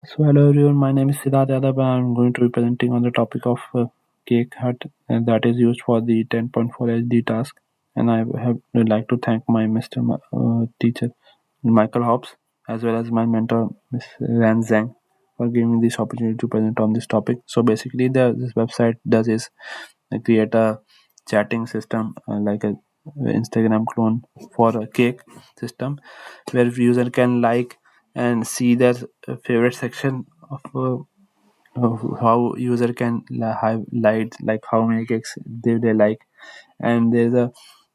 So hello everyone, my name is Siddharth Yadav and I'm going to be presenting on the topic of cake hut and that is used for the 10.4 HD task. And would like to thank my teacher Michael Hobbs as well as my mentor Miss Ran Zhang for giving me this opportunity to present on this topic. So basically this website does is create a chatting system like a Instagram clone for a cake system where user can like and see their favorite section of how user can highlight like how many cakes they like, and there's a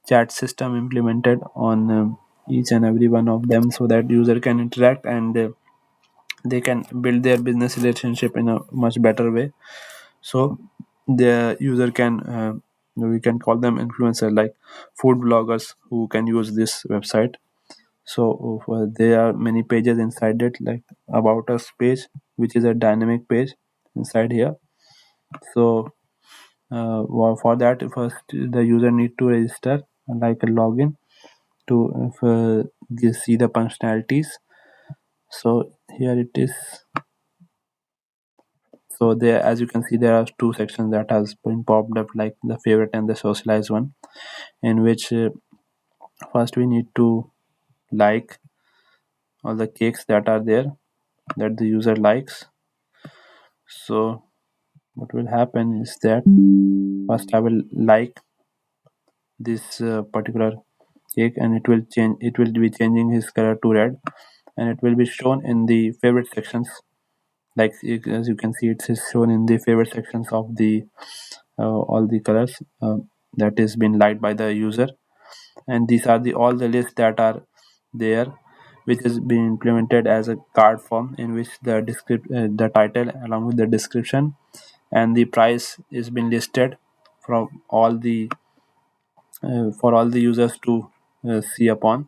chat system implemented on each and every one of them so that user can interact and they can build their business relationship in a much better way. So the user can we can call them influencer like food bloggers who can use this website. So there are many pages inside it, like about us page, which is a dynamic page inside here. So for that, first the user need to register like a login to see the functionalities. So here it is. So there, as you can see, there are two sections that has been popped up, like the favorite and the socialized one, in which first we need to like all the cakes that are there that the user likes. So what will happen is that first I will like this particular cake and it will be changing his color to red, and it will be shown in the favorite sections, like as you can see it is shown in the favorite sections of the all the colors that is been liked by the user. And these are the all the lists that are there, which is being implemented as a card form in which the title along with the description and the price is been listed from all the for all the users to see upon.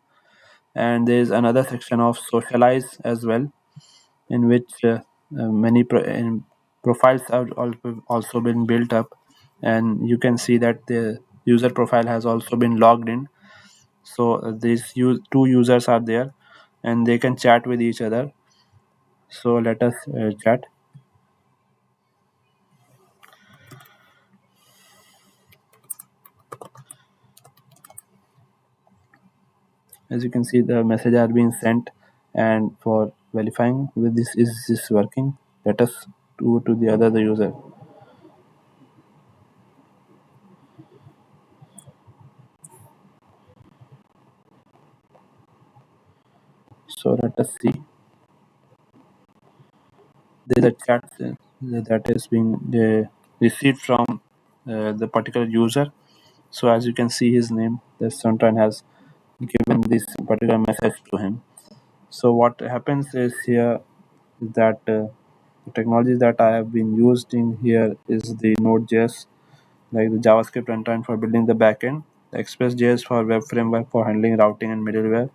And there is another section of socialize as well, in which profiles have also been built up, and you can see that the user profile has also been logged in. So two users are there and they can chat with each other. So let us chat. As you can see, the message are being sent, and for verifying with this is this working, let us go to the other the user. So let us see. There's a chat that is being received from the particular user. So as you can see his name, the Suntan has given this particular message to him. So what happens is here that the technologies that I have been used in here is the Node.js, like the JavaScript runtime for building the backend, the Express.js for web framework for handling routing and middleware,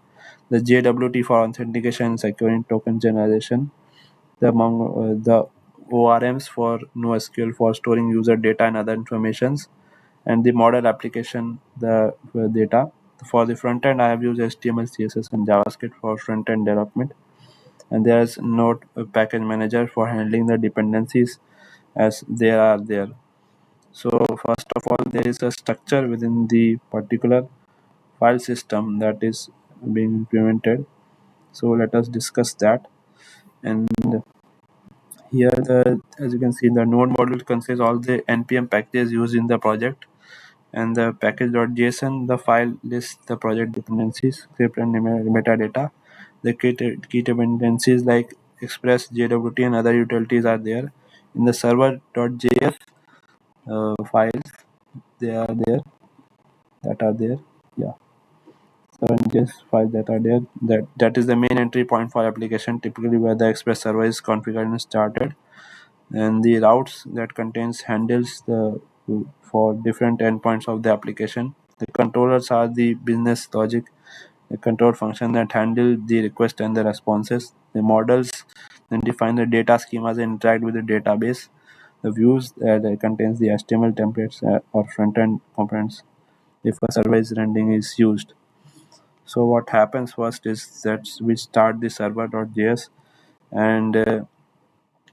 the JWT for authentication and securing token generation, the ORMs for NoSQL for storing user data and other informations, and the model application the data. For the front end, I have used HTML, CSS, and JavaScript for front end development. And there's Node package manager for handling the dependencies as they are there. So first of all, there is a structure within the particular file system that is being implemented. So let us discuss that. And here, as you can see, the node module contains all the npm packages used in the project, and the package.json, the file lists the project dependencies, script, and metadata. The key dependencies like Express, JWT, and other utilities are there. In the server.js files, they are there that are there. Yeah, server.js files that are there. That is the main entry point for application, typically where the Express server is configured and started, and the routes that contains handles the for different endpoints of the application. The controllers are the business logic, the control function that handle the request and the responses. The models then define the data schemas and interact with the database. The views that contains the HTML templates or front-end components if a service rendering is used. So what happens first is that we start the server.js, and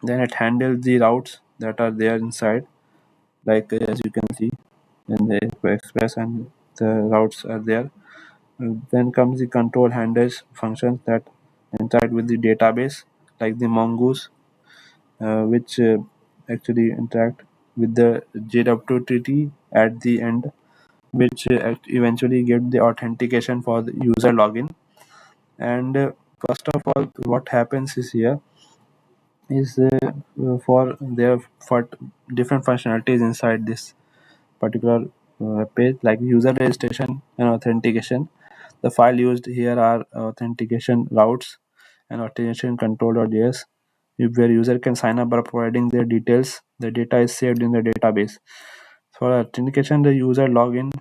Then it handles the routes that are there inside, like as you can see in the Express, and the routes are there. Then comes the control handles functions that interact with the database, like the mongoose, which actually interact with the JWT at the end, which eventually get the authentication for the user login. And first of all, what happens is here is for there for different functionalities inside this particular page, like user registration and authentication. The file used here are authentication routes and authentication control.js, where user can sign up by providing their details. The data is saved in the database. For authentication, the user login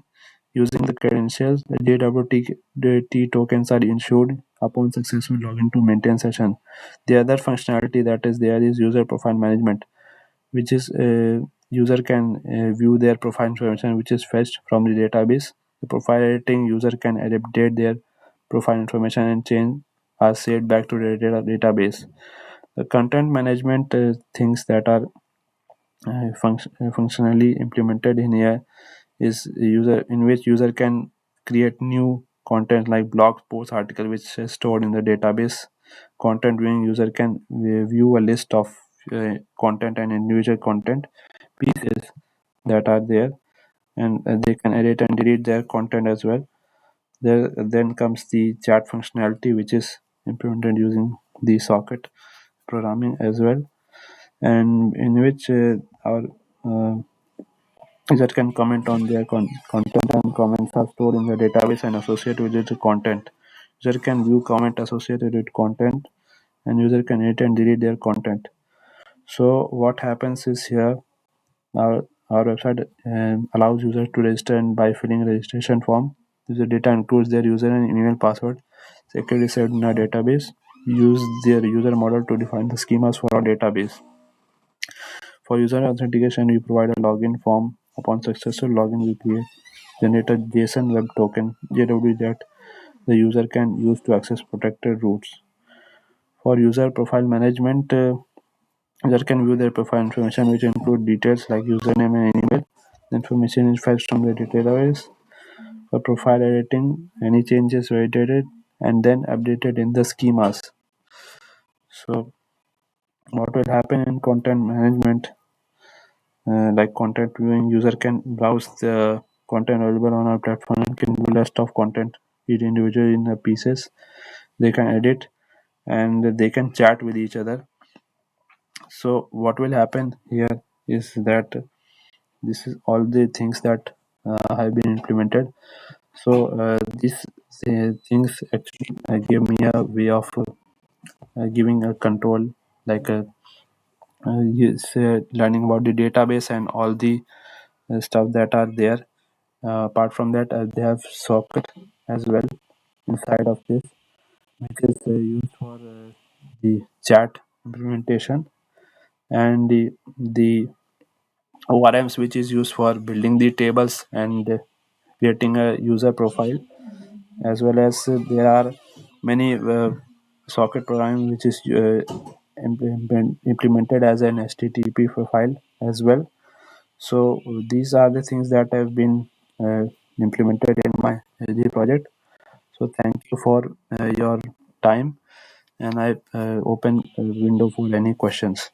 using the credentials. The JWT tokens are issued upon successful login to maintain session. The other functionality that is there is user profile management, which is user can view their profile information which is fetched from the database. The profile editing, user can update their profile information and change are saved back to the database. The content management things that are functionally implemented in here is user in which user can create new content like blog post article which is stored in the database. Content viewing, user can view a list of content and individual content pieces that are there, and they can edit and delete their content as well. There then comes the chat functionality, which is implemented using the socket programming as well, and in which our uh, user can comment on their content, and comments are stored in the database and associated with the content. User can view comment associated with content, and user can edit and delete their content. So what happens is here our website allows users to register and by filling a registration form. User data includes their user and email password securely saved in our database. We use their user model to define the schemas for our database. For user authentication, we provide a login form. Upon successful login, we create generate a JSON web token (JWT) that the user can use to access protected routes. For user profile management, user can view their profile information, which include details like username and email. The information is fetched from the database. For profile editing, any changes are edited and then updated in the schemas. So, what will happen in content management? Like content viewing, user can browse the content available on our platform and can view list of content each individual in the pieces. They can edit and they can chat with each other. So what will happen here is that this is all the things that have been implemented. So these things actually give me a way of giving a control, like learning about the database and all the stuff that are there. Apart from that, they have socket as well inside of this, which is used for the chat implementation, and the ORMs, which is used for building the tables and creating a user profile, as well as there are many socket programming which is implemented as an HTTP profile as well. So these are the things that have been implemented in my LG project. So thank you for your time, and I open a window for any questions.